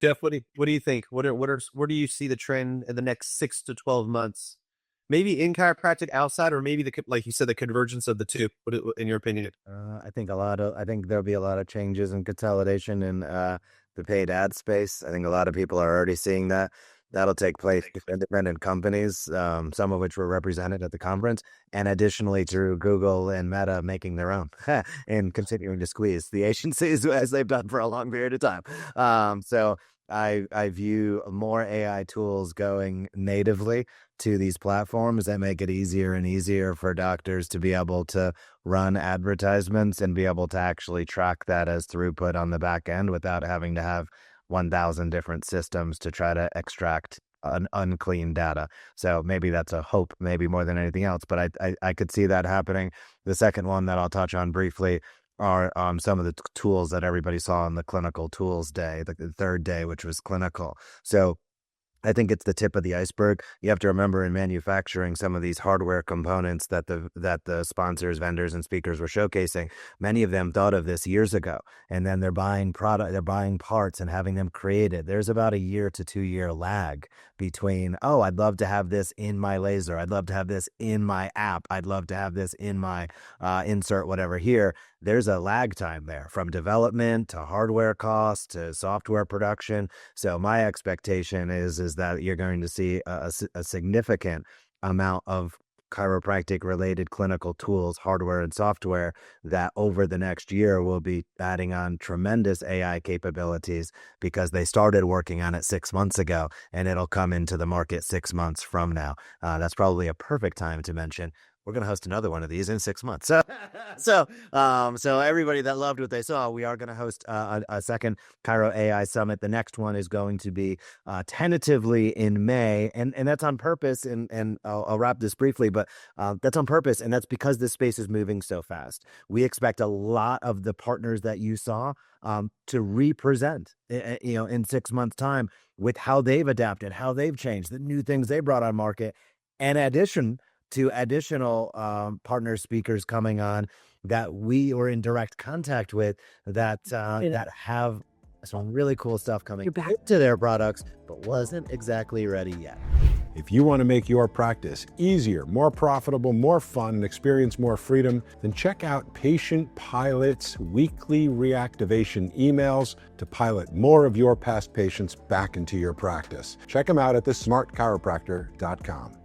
Jeff, what do you think? Where do you see the trend in the next 6 to 12 months? Maybe in chiropractic outside, or maybe like you said, the convergence of the two. In your opinion? I think there'll be a lot of changes and consolidation in the paid ad space. I think a lot of people are already seeing that. That'll take place with independent companies, some of which were represented at the conference, and additionally through Google and Meta making their own and continuing to squeeze the agencies as they've done for a long period of time. So I view more AI tools going natively to these platforms that make it easier and easier for doctors to be able to run advertisements and be able to actually track that as throughput on the back end without having to have 1,000 different systems to try to extract unclean data. So maybe that's a hope, maybe more than anything else, but I could see that happening. The second one that I'll touch on briefly are some of the tools that everybody saw on the clinical tools day, the third day, which was clinical. So I think it's the tip of the iceberg. You have to remember in manufacturing some of these hardware components that the sponsors, vendors, and speakers were showcasing. Many of them thought of this years ago, and then they're buying parts and having them created. There's about a year to 2 year lag between, oh, I'd love to have this in my laser. I'd love to have this in my app. I'd love to have this in my insert, whatever here. There's a lag time there from development to hardware costs to software production. So my expectation is that you're going to see a significant amount of chiropractic related clinical tools, hardware and software that over the next year will be adding on tremendous AI capabilities because they started working on it 6 months ago and it'll come into the market 6 months from now. That's probably a perfect time to mention we're going to host another one of these in 6 months. So everybody that loved what they saw, we are going to host a second Chiro AI Summit. The next one is going to be tentatively in May, and that's on purpose. And I'll wrap this briefly, but that's on purpose, and that's because this space is moving so fast. We expect a lot of the partners that you saw to represent, in 6 months' time with how they've adapted, how they've changed, the new things they brought on market, in addition to additional partner speakers coming on that we were in direct contact with that have some really cool stuff coming to their products, but wasn't exactly ready yet. If you want to make your practice easier, more profitable, more fun, and experience more freedom, then check out Patient Pilot's weekly reactivation emails to pilot more of your past patients back into your practice. Check them out at thesmartchiropractor.com.